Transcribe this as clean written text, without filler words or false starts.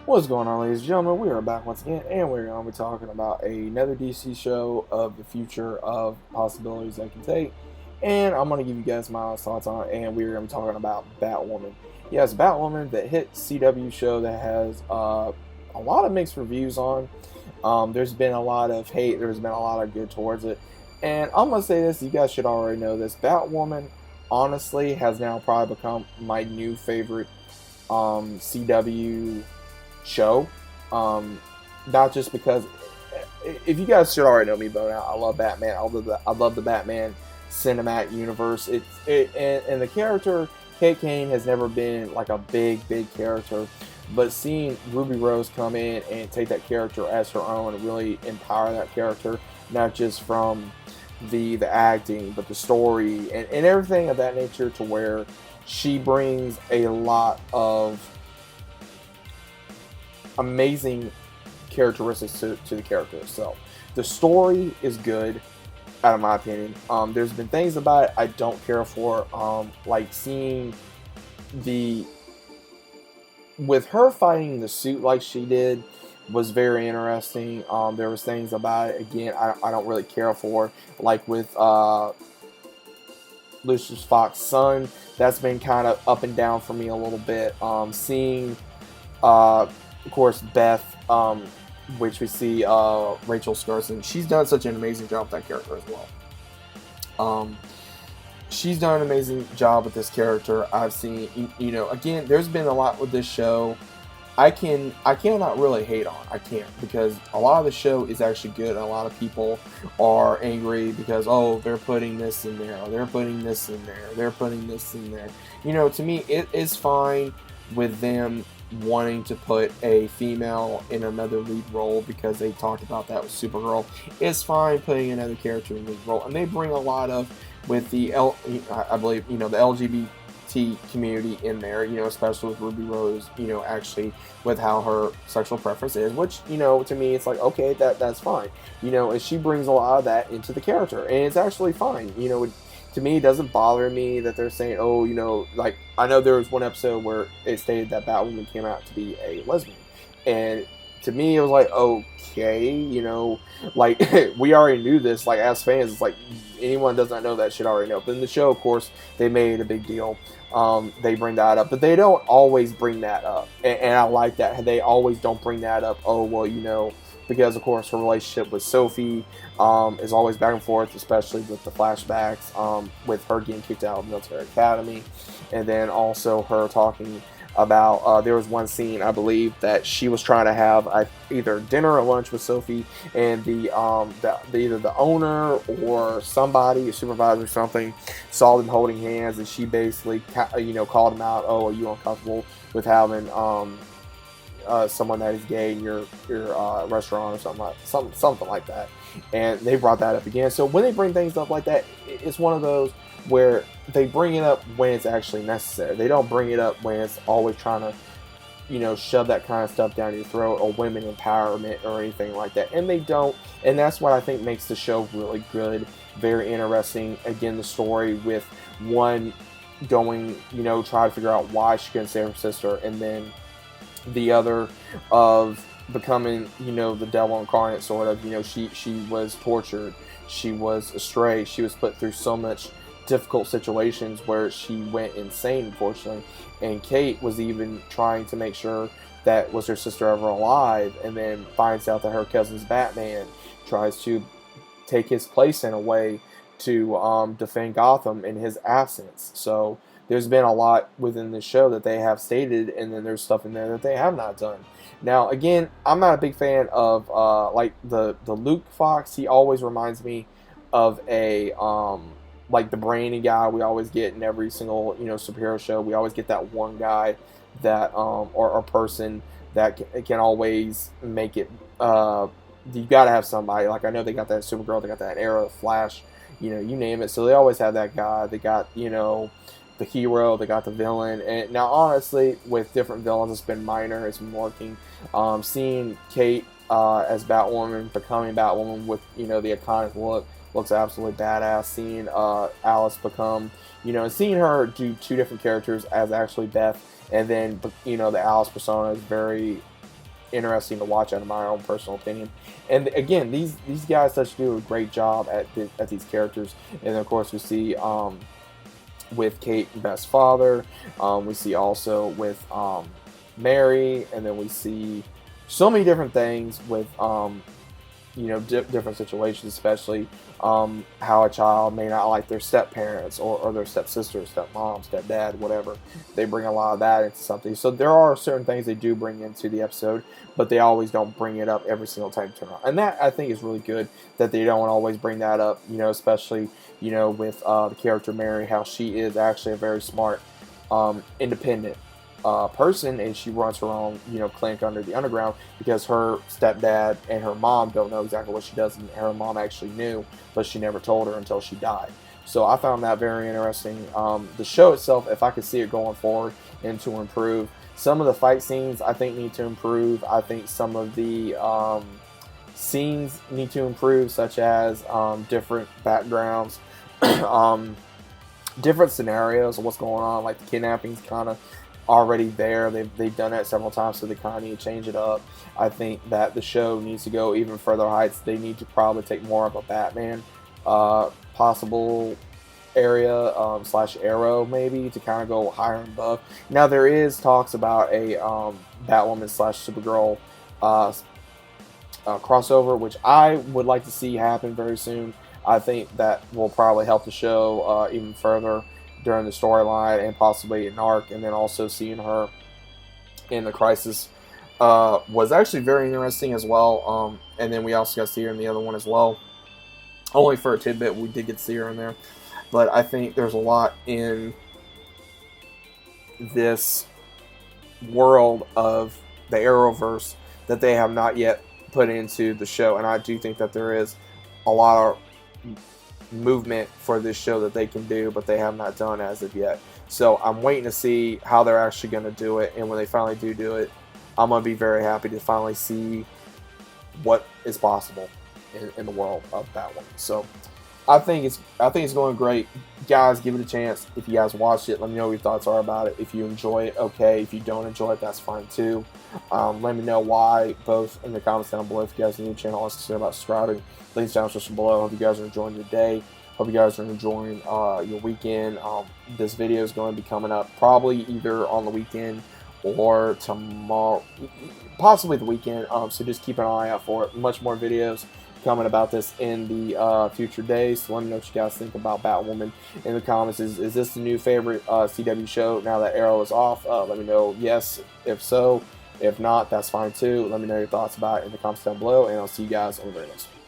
What's going on, ladies and gentlemen? We are back once again, and we're going to be talking about another DC show of the future of possibilities that can take. And I'm going to give you guys my thoughts on it, and we're going to be talking about Batwoman. Yes, Batwoman, the hit CW show that has a lot of mixed reviews on. There's been a lot of hate, there's been a lot of good towards it. And I'm going to say this, you guys should already know this. Batwoman, honestly, has now probably become my new favorite CW show. Um, Not just because, if you guys should already know me, but I love Batman. I love the Batman cinematic universe. And the character Kate Kane has never been like a big character, but seeing Ruby Rose come in and take that character as her own and really empower that character, not just from the acting, but the story and everything of that nature, to where she brings a lot of amazing characteristics to the character itself. The story is good, out of my opinion. There's been things about it I don't care for, like seeing the with her fighting the suit like she did was very interesting. There was things about it again I don't really care for, like with Lucius Fox's son. That's been kind of up and down for me a little bit. Seeing of course, Beth, which we see Rachel Skarsten. She's done such an amazing job with that character as well. Um, she's done an amazing job with this character. I've seen, again, there's been a lot with this show. I cannot really hate on. I can't, because a lot of the show is actually good, and a lot of people are angry because, oh, they're putting this in there, or they're putting this in there, they're putting this in there. To me, it is fine with them wanting to put a female in another lead role, because they talked about that with Supergirl. It's fine putting another character in the lead role, and they bring a lot of, with I believe, the LGBT community in there, especially with Ruby Rose, actually with how her sexual preference is, which, to me, it's like, okay, that's fine, and she brings a lot of that into the character, and it's actually fine, to me, it doesn't bother me that they're saying, oh, like, I know there was one episode where it stated that Batwoman came out to be a lesbian. And to me, it was like, okay, like, we already knew this. Like, as fans, it's like, anyone does not know that should already know. But in the show, of course, they made a big deal. They bring that up, but they don't always bring that up. And I like that. They always don't bring that up. Oh, well, because, of course, her relationship with Sophie is always back and forth, especially with the flashbacks, with her getting kicked out of the military academy, and then also her talking about, there was one scene, I believe, that she was trying to have either dinner or lunch with Sophie, and either the owner or somebody, a supervisor or something, saw them holding hands, and she basically called him out. Oh, are you uncomfortable with having someone that is gay in your restaurant, or something like that? And they brought that up again. So when they bring things up like that, it's one of those where they bring it up when it's actually necessary. They don't bring it up when it's always trying to, shove that kind of stuff down your throat, or women empowerment or anything like that. And they don't. And that's what I think makes the show really good, very interesting. Again, the story with one going, try to figure out why she couldn't save her sister, and then the other of becoming, the devil incarnate, sort of. She was tortured, she was astray, she was put through so much difficult situations where she went insane, unfortunately. And Kate was even trying to make sure that was her sister ever alive, and then finds out that her cousin's Batman, tries to take his place in a way to defend Gotham in his absence. So there's been a lot within the show that they have stated, and then there's stuff in there that they have not done. Now, again, I'm not a big fan of like the Luke Fox. He always reminds me of a like the brainy guy we always get in every single superhero show. We always get that one guy that or person that can always make it. You got to have somebody. Like, I know they got that Supergirl, they got that Arrow, Flash, you name it. So they always have that guy. They got the hero, they got the villain. And now, honestly, with different villains, it's been minor, it's been working. Seeing Kate as Batwoman, becoming Batwoman with the iconic look, looks absolutely badass. Seeing Alice become, and seeing her do two different characters as actually Beth, and then the Alice persona is very interesting to watch, out of my own personal opinion. And again, these guys such do a great job at these characters. And of course, we see with Kate and Beth's father, we see also with Mary, and then we see so many different things with you know, different situations, especially how a child may not like their step parents or their stepsister, stepmom, stepdad, whatever. They bring a lot of that into something. So there are certain things they do bring into the episode, but they always don't bring it up every single time you turn on. And that, I think, is really good, that they don't always bring that up, you know, especially, you know, with the character Mary, how she is actually a very smart, independent person, and she runs her own, you know, clinic under the underground, because her stepdad and her mom don't know exactly what she does, and her mom actually knew, but she never told her until she died. So I found that very interesting. The show itself, if I could see it going forward and to improve, some of the fight scenes I think need to improve. I think some of the scenes need to improve, such as different backgrounds, different scenarios of what's going on, like the kidnapping's kind of already there. They've done that several times, so they kind of need to change it up. I think that the show needs to go even further heights. They need to probably take more of a Batman possible area slash Arrow, maybe, to kind of go higher and above. Now there is talks about a Batwoman slash Supergirl crossover, which I would like to see happen very soon. I think that will probably help the show even further during the storyline, and possibly an arc. And then also seeing her in the Crisis was actually very interesting as well. And then we also got to see her in the other one as well, only for a tidbit. We did get to see her in there, but I think there's a lot in this world of the Arrowverse that they have not yet put into the show, and I do think that there is a lot of movement for this show that they can do, but they have not done as of yet. So I'm waiting to see how they're actually going to do it, and when they finally do it, I'm going to be very happy to finally see what is possible in the world of Batwoman. So I think it's going great. Guys, give it a chance. If you guys watched it, let me know what your thoughts are about it. If you enjoy it, okay. If you don't enjoy it, that's fine too. Let me know why, both in the comments down below. If you guys are new to the channel, let's consider about subscribing. Links down in the description below. Hope you guys are enjoying your day. Hope you guys are enjoying your weekend. This video is going to be coming up probably either on the weekend or tomorrow, possibly the weekend. So just keep an eye out for it. Much more videos coming about this in the future days. So let me know what you guys think about Batwoman in the comments. Is this the new favorite CW show now that Arrow is off? Let me know yes, if so. If not, that's fine too. Let me know your thoughts about it in the comments down below, and I'll see you guys on the very next one.